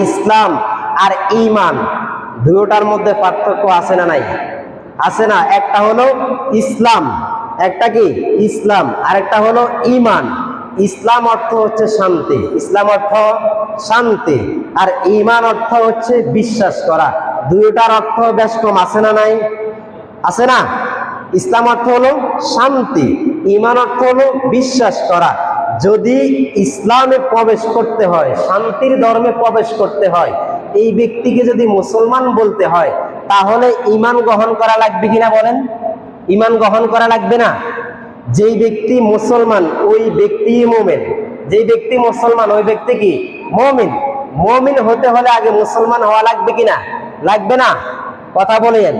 ইসলাম আর ঈমান দুটোটার মধ্যে পার্থক্য আছে না নাই? আছে না? একটা হলো ইসলাম, একটা কি ইসলাম, আর একটা হলো ঈমান। ইসলাম অর্থ হচ্ছে শান্তি, ইসলাম অর্থ শান্তি, আর ঈমান অর্থ হচ্ছে বিশ্বাস করা। দুইটার অর্থ বেশ কম, আছে না নাই? আছে না? ইসলাম অর্থ হলো শান্তি, ঈমান অর্থ হলো বিশ্বাস করা। যদি ইসলামে প্রবেশ করতে হয়, শান্তির ধর্মে প্রবেশ করতে হয়, এই ব্যক্তিকে যদি মুসলমান বলতে হয়, তাহলে ঈমান গ্রহণ করা লাগবে কিনা বলেন? ঈমান গ্রহণ করা লাগবে না? যেই ব্যক্তি মুসলমান ওই ব্যক্তি মুমিন, যেই ব্যক্তি মুসলমান ওই ব্যক্তি কি মুমিন। মুমিন হতে হলে আগে মুসলমান হওয়া লাগবে কিনা? লাগবে না? কথা বলেন।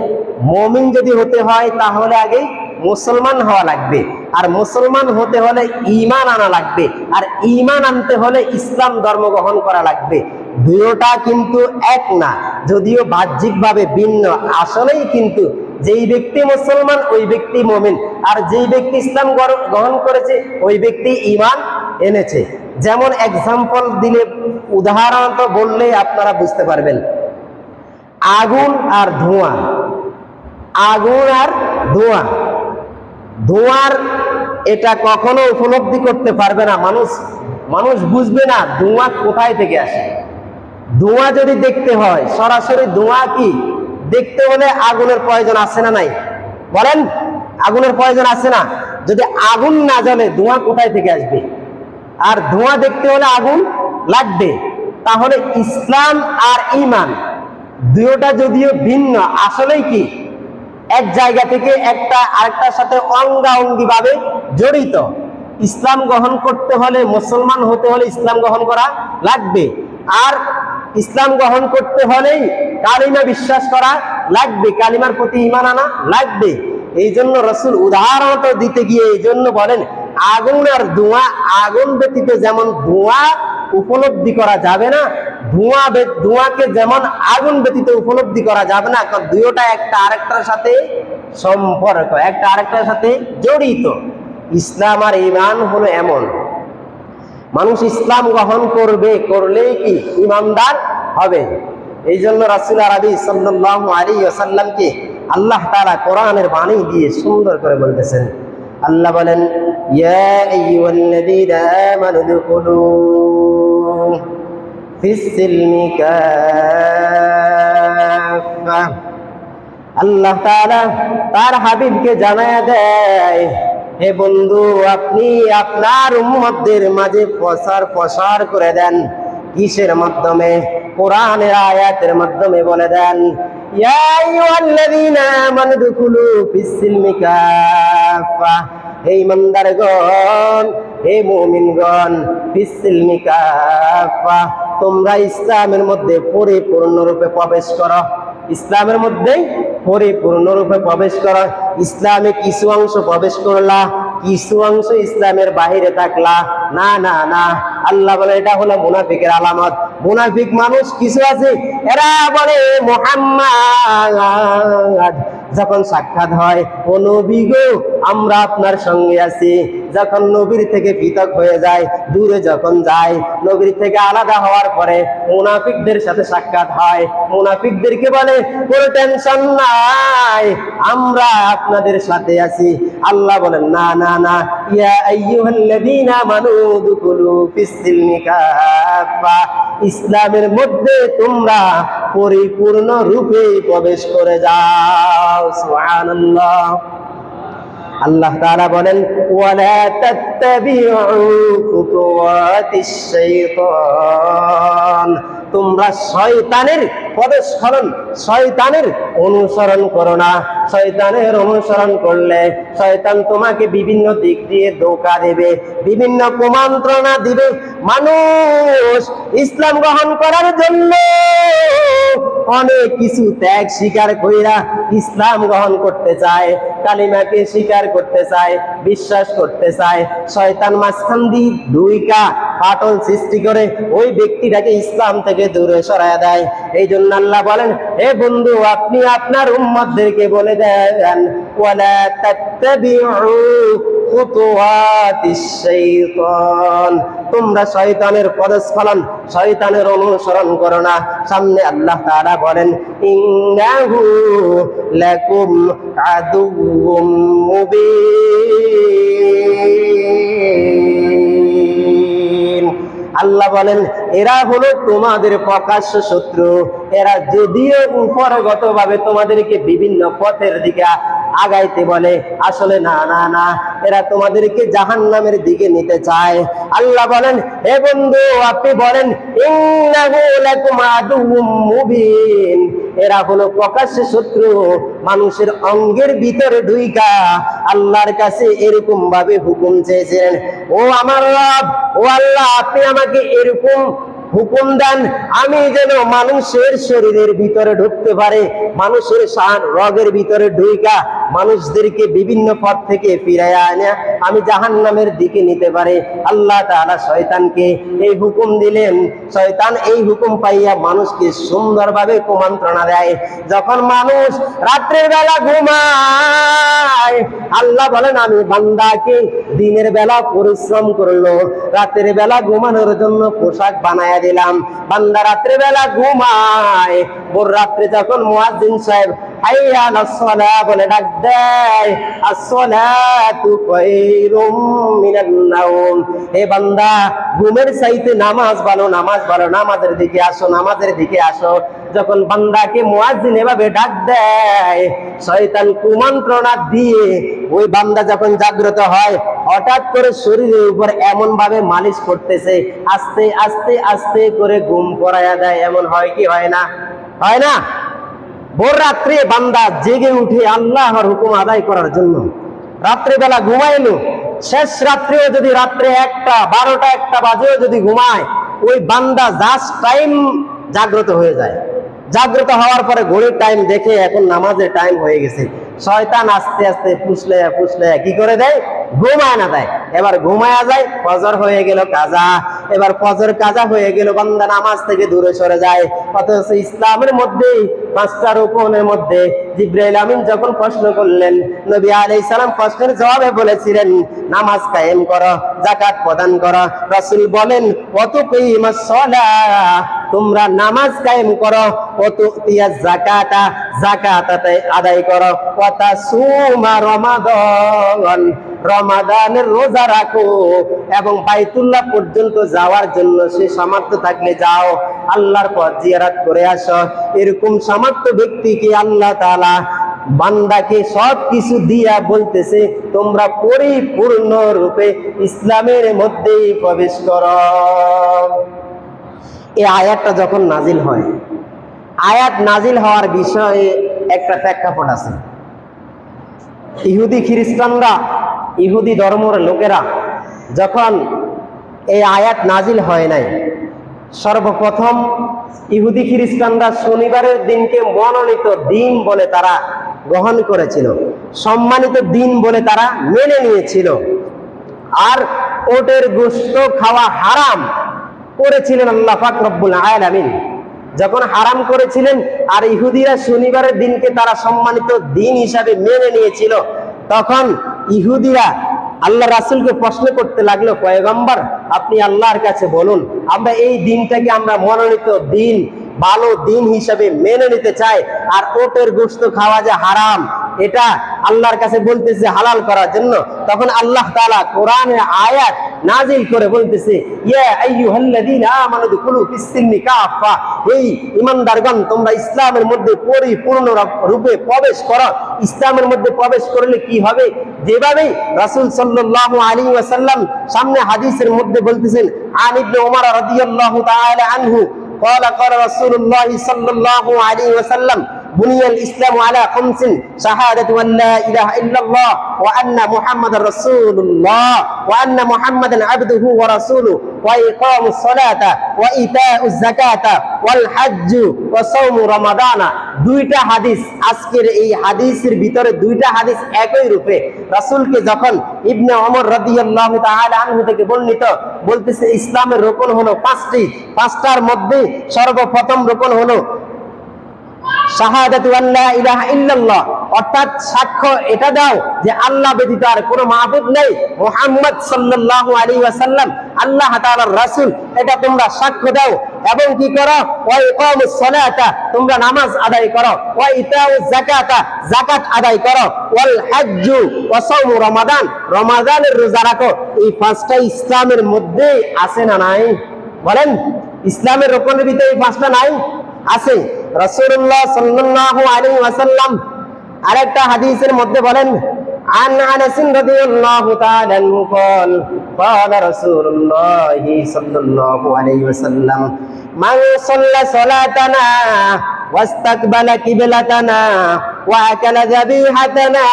মুমিন যদি হতে হয় তাহলে আগে মুসলমান হওয়া লাগবে, আর মুসলমান হতে হলে ঈমান আনা লাগবে, আর ঈমান আনতে হলে ইসলাম ধর্ম গ্রহণ করা লাগবে। দুটোটা কিন্তু এক না, যদিও বাহ্যিকভাবে ভিন্ন, আসলেই কিন্তু যেই ব্যক্তি মুসলমান ওই ব্যক্তি মুমিন, আর যেই ব্যক্তি ইসলাম গ্রহণ করেছে ওই ব্যক্তি ঈমান এনেছে। যেমন এক্সাম্পল দিলে, উদাহরণত বললে আপনারা বুঝতে পারবেন। আগুন আর ধোঁয়া, আগুন আর ধোঁয়া, ধোঁয়ার এটা কখনো উপলব্ধি করতে পারবে না মানুষ, মানুষ বুঝবে না ধোঁয়া কোথায় থেকে আসে। ধোঁয়া যদি দেখতে হয়, সরাসরি ধোঁয়া কি দেখতে হলে আগুনের প্রয়োজন আছে না নাই? বলেন, আগুনের প্রয়োজন আছে না? যদি আগুন না জ্বলে ধোঁয়া কোথায় থেকে আসবে? আর ধোঁয়া দেখতে হলে আগুন লাগবে। তাহলে ইসলাম আর ঈমান দুটোটা যদিও ভিন্ন, আসলেই কি এক জায়গা থেকে একটা আরেকটার সাথে অঙ্গাঅঙ্গি ভাবে জড়িত। ইসলাম গ্রহণ করতে হলে, মুসলমান হতে হলে ইসলাম গ্রহণ করা লাগবে, আর ইসলাম গ্রহণ করতে হলেই কালিমা বিশ্বাস করা লাগবে, কালিমার প্রতি ঈমান আনা লাগবে। এই জন্য রাসূল উদাহরণ দিতে গিয়ে এই জন্য বলেন, আগুন আর ধোঁয়া, আগুন ব্যতীত যেমন ধোঁয়া উপলব্ধি করা যাবে না, ধোঁয়াকে যেমন আগুন ব্যতীত উপলব্ধি করা যাবে না, কারণ দুইটা একটা আরেকটার সাথে সম্পর্ক, একটা আরেকটার সাথে জড়িত। ইসলাম আর ঈমান হলো এমন, মানুষ ইসলাম গ্রহণ করবে, করলেই কি ঈমানদার হবে। এই জন্য রাসূল আরবি সাল্লাল্লাহু আলাইহি ওয়াসাল্লামকে আল্লাহ তাআলা কোরআনের বাণী দিয়ে সুন্দর করে বলতেছেন। আল্লাহ বলেন, ইয়া আইয়ুহাল্লাযীনা আমানু দুখুলু ফিস সিলমি কাফা। আল্লাহ তাআলা তার হাবিবকে জানায়া দেয়, হে বন্ধু, আপনি আপনার উম্মতদের মাঝে প্রসার করে দেন। কিসের মাধ্যমে? কোরআনের আয়াতের মাধ্যমে বলে দেন, ইয়া আইয়ুহাল্লাযীনা আমানু দুখুলু ফিস সিলমি কাফা। হে ঈমানদারগণ, হে মুমিনগণ, ফিস সিলমি কাফা, তোমরা ইসলামের মধ্যে পরিপূর্ণরূপে প্রবেশ করো। ইসলামের মধ্যে পরিপূর্ণরূপে প্রবেশ করো। ইসলামে কিছু অংশ প্রবেশ করলা, কিছু অংশ ইসলামের বাহিরে থাকলা, না না না। আল্লাহ বলে এটা হলো মুনাফিকের আলামত। মুনাফিক মানুষ কিছু আছে, এরা বলে মুহাম্মদ, যখন সাক্ষাৎ হয়, ও নবী গো আমরা আপনার সঙ্গে আছি, যখন নবীর থেকে পৃথক হয়ে যায়, দূরে যখন যায়, নবীর থেকে আলাদা হওয়ার পরে মুনাফিকদের সাথে সাক্ষাৎ হয়, মুনাফিকদেরকে বলে কোনো টেনশন নাই, আমরা আপনাদের সাথে আছি। আল্লাহ বলেন, না না না, ইয়া আইয়ুহাল্লাযীনা আমানু দুখুলু ফিস সিলমি কাফা, ইসলামের মধ্যে তোমরা পরিপূর্ণ রূপে প্রবেশ করে যাও। সুবহানাল্লাহ। আল্লাহ তাআলা বলেন, ওয়ালা তাত্তাবিউ খুতুওয়াতিশ শাইতান, তোমরা শয়তানের পদস্খলন, শয়তানের অনুসরণ করো না। শয়তানের অনুসরণ করলে শয়তান তোমাকে বিভিন্ন দিক দিয়ে ধোঁকা দেবে, বিভিন্ন কুমন্ত্রণা দিবে। মানুষ ইসলাম গ্রহণ করার জন্য অনেক কিছু ত্যাগ স্বীকার কইরা ইসলাম গ্রহণ করতে চায়, কালিমাকে স্বীকার করতে চায়, বিশ্বাস করতে চায়। শয়তান মাঝখান দিয়ে দুইটা ফাটল সৃষ্টি করে ওই ব্যক্তিটাকে ইসলাম থেকে দূরে সরায় দেয়। এই জন্য আল্লাহ বলেন, হে বন্ধু, আপনি আপনার উম্মতদেরকে বলে দেন, ওয়ালা তাত্তাবিউ খুতুওয়াতিশ শাইতান, তোমরা শয়তানের পদস্খলন, শয়তানের অনুসরণ করো না। সামনে আল্লাহ তাআলা বলেন ইন্নাহু লাকুম আদুউম মুবিন। আল্লাহ বলেন এরা হলো তোমাদের প্রকাশ্য শত্রু। এরা যদিও উপরগতভাবে তোমাদেরকে বিভিন্ন পথের দিকে আগাইতে বলে, আসলে না না না, এরা তোমাদেরকে জাহান্নামের দিকে নিতে চায়। আল্লাহ বলেন হে বন্ধু আপনি বলেন ইন্নাহু লাকুম আদুউম মুবিন, এরা হলো প্রকাশ্য শত্রু। মানুষের অঙ্গের ভিতরে ঢুইকা আল্লাহর কাছে এরকম ভাবে হুকুম চেয়েছেন, ও আমার রব, ও আল্লাহ আপনি আমাকে এরকম হুকুম দেন আমি যেন মানুষের শরীরের ভিতরে ঢুকতে পারে, মানুষের রগের ভিতরে ঢুইকা মানুষদেরকে বিভিন্ন পথ থেকে ফিরাইয়া আনে আমি জাহান্নামের দিকে নিতে পারে। আল্লাহ তাআলা শয়তানকে এই হুকুম দিলেন। শয়তান এই হুকুম পাইয়া মানুষকে সুন্দরভাবে কুমন্ত্রণা দেয়। যখন মানুষ রাত্রের বেলা ঘুমায়, আল্লাহ বলেন আমি বান্দাকে দিনের বেলা পরিশ্রম করলো, রাতের বেলা ঘুমানোর জন্য পোশাক বানায়া দিলাম। বান্দা রাত্রে বেলা ঘুমায়, ভোর রাত্রে যখন মুয়াজ্জিন সাহেব হাইয়া আলাস সালাহ বলে ডাক দেয়, আসসালাতু খায়রুম মিনান নাওম, হে বান্দা ঘুমের চাইতে নামাজ ভালো, নামাজ ভালো, নামাজের দিকে আসো, নামাজের দিকে আসো। যখন বান্দাকে মুয়াজ্জিন এভাবে ডাক দেয়, শয়তান কুমন্ত্রণা দিয়ে ওই বান্দা যখন জাগ্রত হয়, হঠাৎ করে শরীরের উপর এমন ভাবে মালিশ করতেছে, আস্তে আস্তে আস্তে করে ঘুম পড়ায়া দেয়। এমন হয় কি হয় না? হয় না? ভোর রাত্রে বান্দা জেগে উঠে আল্লাহর হুকুম আদায় করার জন্য রাত্রে বেলা ঘুমাইলো, শেষ রাত্রেও যদি রাত্রে 1টা 12টা 1টা বাজেও যদি ঘুমায়, ওই বান্দা জাস্ট টাইম জাগ্রত হয়ে যায়। জাগ্রত হওয়ার পরে ঘড়ির টাইম দেখে এখন নামাজের টাইম হয়ে গেছে, শয়তান আস্তে আস্তে ফুসলে ফুসলে কি করে দেয়? ঘুমায় না দেয়। এবার ঘুমায়া যায়, ফজর হয়ে গেল কাজা, এবার ফজর কাজা হয়ে গেল, বান্দা নামাজ থেকে দূরে সরে যায়। অথচ ইসলামের মধ্যে 5টা রুকুনের মধ্যে জিবরাইল আমিন যখন প্রশ্ন করলেন, নবী আলাইহিস সালাম প্রশ্নের জবাবে বলেছিলেন নামাজ কায়েম করো, যাকাত প্রদান করো। রাসূল বলেন ওয়াতুকিমাস সালাহ, তোমরা নামাজ কায়েম করো, ওয়াতুতিয়াজ যাকাতা, যাকাত আদায় করো, ওয়াতাসুমা রমাদান, রমাদানের রোজা রাখো, এবং বাইতুল্লাহ পর্যন্ত যাওয়ার জন্য সে সামর্থ্য থাকলে যাও, আল্লাহর পথ জিয়ারত করে আসো। এরকম সামর্থ্য ব্যক্তিকে আল্লাহ তাআলা বান্দাকে সব কিছু দিয়া বলতেছে তোমরা পরিপূর্ণ রূপে ইসলামের মধ্যেই প্রবেশ করো। এই আয়াতটা যখন নাজিল হয়, আয়াত নাজিল হওয়ার বিষয়ে একটা প্রেক্ষাপট আছে। ইহুদি খ্রিস্টানরা, ইহুদি ধর্মের লোকেরা যখন এই আয়াত নাজিল হয় নাই, সর্বপ্রথম ইহুদি খ্রিস্টানরা শনিবারের দিনকে মনোনীত দিন বলে তারা গ্রহণ করেছিল, সম্মানিত দিন বলে তারা মেনে নিয়েছিল। আর ওটের গোশত খাওয়া হারাম করেছিলেন আল্লাহ পাক রব্বুল আলামিন। যখন হারাম করেছিলেন আর ইহুদিরা শনিবারের দিনকে তারা সম্মানিত দিন হিসাবে মেনে নিয়েছিল, তখন ইহুদিরা আল্লাহ রাসূলকে প্রশ্ন করতে লাগলো, পয়গম্বর আপনি আল্লাহর কাছে বলুন, আমরা এই দিনটাকে আমরা মনোনীত দিন, ভালো দিন হিসাবে মেনে নিতে চাই, আর ওটের গোশত খাওয়া যে হারাম এটা আল্লাহর কাছে বলতেছে হালাল করার জন্য। তখন আল্লাহ তাআলা কোরআনের আয়াত নাজিল করে বলতেছে, ইয়া আইয়ুহাল্লাযীনা আমানু দুখুলু ফিস-সিলমি কাফা, এই ঈমানদারগণ তোমরা ইসলামের মধ্যে পরিপূর্ণ রূপে প্রবেশ করো। ইসলামের মধ্যে প্রবেশ করলে কি হবে? যেভাবে রাসূল সাল্লাল্লাহু আলাইহি ওয়াসাল্লাম সামনে হাদিসের মধ্যে বলতেছেন, আন ইবনে ওমর রাদিয়াল্লাহু তাআলা আনহু قال قال رسول الله صلى الله عليه وسلم بني الإسلام على 5: شهادة أن لا إله إلا الله وأن محمد رسول الله وأن محمدا عبده ورسوله وإقام الصلاة وإيتاء الزكاة والحج وصوم رمضان। দুইটা হাদিস, আজকের এই হাদিসের ভিতরে দুইটা হাদিস একই রূপে রাসূলকে যখন ইবনে ওমর রাদিয়াল্লাহু তাআলা আনহু থেকে বর্ণিত, বলতেছে ইসলামের রুকন হলো 5টি, 5টার মধ্যে সর্বপ্রথম রুকন হলো শাহাদাতু আল্লা ইলাহা ইল্লাল্লাহ, অর্থাৎ সাক্ষ্য এটা দাও যে আল্লাহ ব্যতীত আর কোনো মাবুদ নেই, মুহাম্মদ সাল্লাল্লাহু আলাইহি ওয়াসাল্লাম আল্লাহ তাআলার রাসূল, এটা তোমরা সাক্ষ্য দাও। এবং কি করো, ওয়া ইকামুস সালাতা, তোমরা নামাজ আদায় করো, ওয়া ইতাউজ যাকাতা, যাকাত আদায় করো, ওয়াল হজ্জু ওয়া সাওমু রমাদান, রমাদানের রোজা রাখো। এই পাঁচটা ইসলামের মধ্যে আছে না নাই? বলেন, ইসলামের রকমের ভিতরে এই পাঁচটা নাই? আছে। রাসূলুল্লাহ সাল্লাল্লাহু আলাইহি ওয়াসাল্লাম আরেকটা হাদিসের মধ্যে বলেন, عن أنس رضي الله تعالى عنه قال قال رسول الله صلى الله عليه وسلم من صلى صلاتنا واستقبل قبلتنا وأكل ذبيحتنا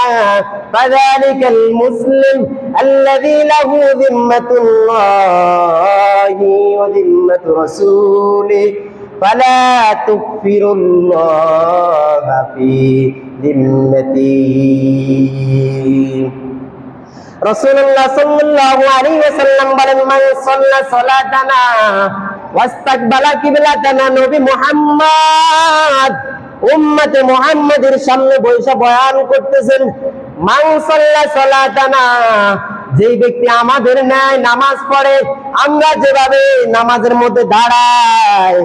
فذلك المسلم الذي له ذمة الله وذمة رسوله فلا تكفر الله في ذمتي। রাসূলুল্লাহ সাল্লাল্লাহু আলাইহি ওয়াসাল্লাম বলেন, মান সাল্লা সালাতানা ওয়াস্তাকবালা কিবলাতানা, নবী মুহাম্মদ উম্মতে মুহাম্মাদের সামনে বসে বয়ান করতেছেন, মান সাল্লা সালাতানা, যেই ব্যক্তি আমাদের ন্যায় নামাজ পড়ে, আমরা যেভাবে নামাজের মধ্যে দাঁড়াই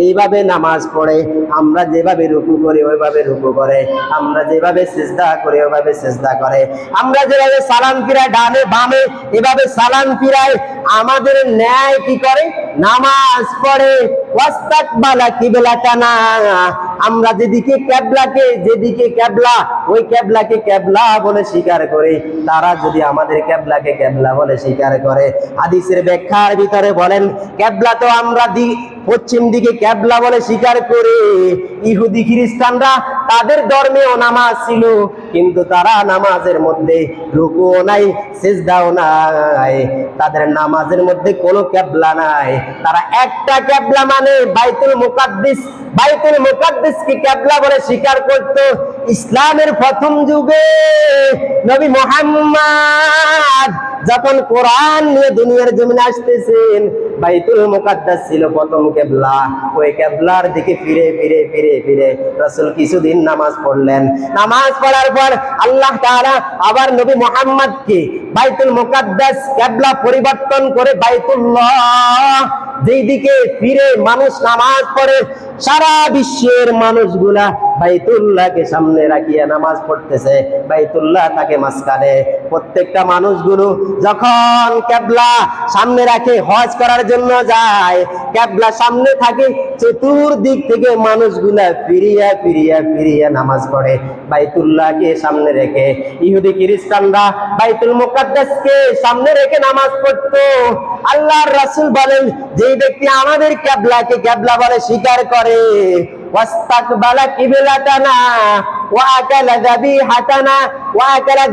এইভাবে নামাজ পড়ে, আমরা যেভাবে রুকু করি ওইভাবে রুকু করে, আমরা যেভাবে সিজদা করি ওইভাবে সিজদা করে, আমরা যেভাবে সালাম ফিরাই ডানে বামে এভাবে সালাম ফিরাই, আমাদের ন্যায় কি করে নামাজ পড়ে। ওয়াস্তাকবালা কিবলাতানা, আমরা যেদিকে কেবলা ওই কেবলাকে কেবলা বলে স্বীকার করি, তারা যদি আমাদের কেবলাকে কেবলা বলে স্বীকার করে। হাদিসের ব্যাখ্যার ভিতরে বলেন, কেবলা তো আমরা পশ্চিম দিকে কেবলা বলে স্বীকার করি। ইহুদি খ্রিস্টানরা তাদের ধর্মেও নামাজ ছিল, কিন্তু তারা নামাজের মধ্যে রুকুও নাই সিজদাও নাই, তাদের নামাজের মধ্যে কোনো কেবলা নাই। তারা একটা কেবলা মানে বাইতুল মুকাদ্দিসকে কেবলা বলে স্বীকার করত। ইসলামের প্রথম যুগে নবী মুহাম্মদ যখন কোরআন নিয়ে দুনিয়ার জমিনে আসতেছেন, বাইতুল মুকাদ্দাস ছিল প্রথম কেবলা। ওই কেবলার দিকে ফিরে ফিরে ফিরে ফিরে রাসূল কিছুদিন নামাজ পড়লেন। নামাজ পড়ার পর আল্লাহ তাআলা আবার নবী মুহাম্মদকে বাইতুল মুকাদ্দাস কেবলা পরিবর্তন করে বাইতুল্লাহ, যেই দিকে ফিরে মানুষ নামাজ পড়ে, সারা বিশ্বের মানুষগুলা বাইতুল্লাহকে সামনে রাখিয়া নামাজ পড়তেছে, বাইতুল্লাহ তাকে মাঝখানে। প্রত্যেকটা মানুষগুলো যখন কেবলা সামনে রাখে হজ করার জন্য যায়, কেবলা সামনে থাকে, চতুর্দিক থেকে মানুষগুলা ফিরিয়া ফিরিয়া ফিরিয়া নামাজ পড়ে বাইতুল্লাহকে সামনে রেখে। ইহুদি খ্রিস্টানরা বাইতুল মুকাদ্দাসকে সামনে রেখে নামাজ পড়তো। আল্লাহর রাসূল বলেন, যেই ব্যক্তি আমাদের কেবলাকে কেবলা বলে স্বীকার করে, ওয়াস্তাকবালা কিবলাতানা ওয়া আকালা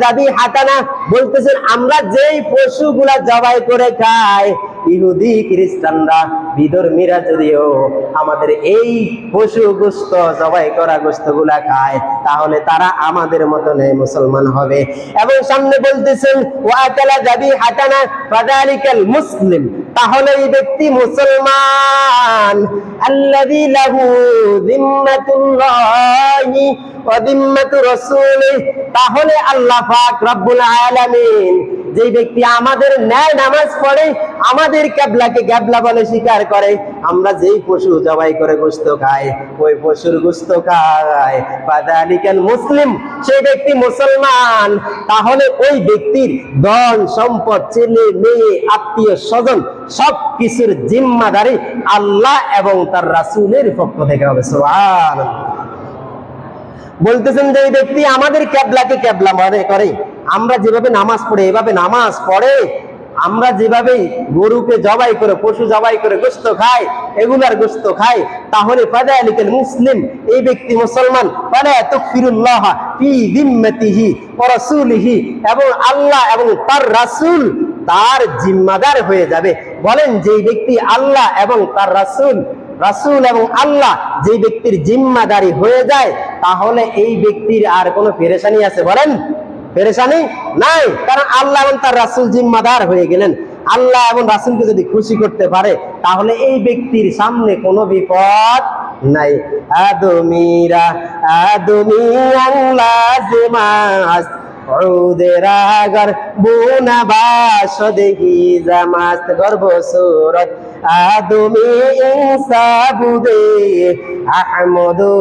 যাবিহাতানা, বলতেছেন আমরা যেই পশুগুলা জবাই করে খাই, ইহুদি খ্রিস্টানরা বিধর্মীরা যদিও আমাদের এই পশু গোশত জবাই করা গোশতগুলা খায়, তাহলে তারা আমাদের মতন মুসলমান হবে। এবং সামনে বলতেছেন, ওয়া আকালা যাবিহাতানা ফাযালিকাল মুসলিম, তাহলে এই ব্যক্তি মুসলমান। আল্লাযী লাহু যিম্মাতুল্লাহি ওয়া যিম্মাতু রাসূলিহি, তাহলে আল্লাহ পাক রব্বুল আলামিন যেই ব্যক্তি আমাদের ন্যায় নামাজ পড়ে, আমাদের কেবলাকে কেবলা বলে স্বীকার করে, আমরা যেই পশু জবাই করে গোশত খাই ওই পশুর গোশত খাই, ফাযালিকাল মুসলিম, সেই ব্যক্তি মুসলমান। তাহলে ওই ব্যক্তির ধন সম্পদ, ছেলে মেয়ে, আত্মীয় স্বজন সব কিছুর জিম্মাদারি আল্লাহ এবং তার রাসূলের পক্ষ থেকে হবে। সুবহানাল্লাহ। বলতেছেন যে এই ব্যক্তি আমাদের কেবলাকে কেবলা মনে করে, আমরা যেভাবে নামাজ পড়ে এভাবে নামাজ পড়ে, আমরা যেভাবে গরুকে জবাই করে পশু জবাই করে গোশত খাই, এগুলার গোশত খাই, তাহলে ফাযালিকাল মুসলিম, এই ব্যক্তি মুসলমান। ফালা তুকফিরুল্লাহ ফি যিম্মাতিহি ওয়া রাসূলিহি, এবং আল্লাহ এবং তার রাসূল তার জিম্মাদার হয়ে যাবে। বলেন, যেই ব্যক্তি আল্লাহ এবং তার রাসূল এবং আল্লাহ যে ব্যক্তির জিম্মাদারি হয়ে যায়, তাহলে এই ব্যক্তির আর কোনো পেরেশানি আছে? বলেন, পেরেশানি নাই, কারণ আল্লাহ এবং তার রাসূল জিম্মাদার হয়ে গেলেন। আল্লাহ এবং রাসূলকে যদি খুশি করতে পারে, তাহলে এই ব্যক্তির সামনে কোনো বিপদ নাই আদমিরা আদমি লাজিমাস উদের আগার বুনা বাস দেখি জামাস গর্ব সুরত আদমি ইনসা বুদে আহমদু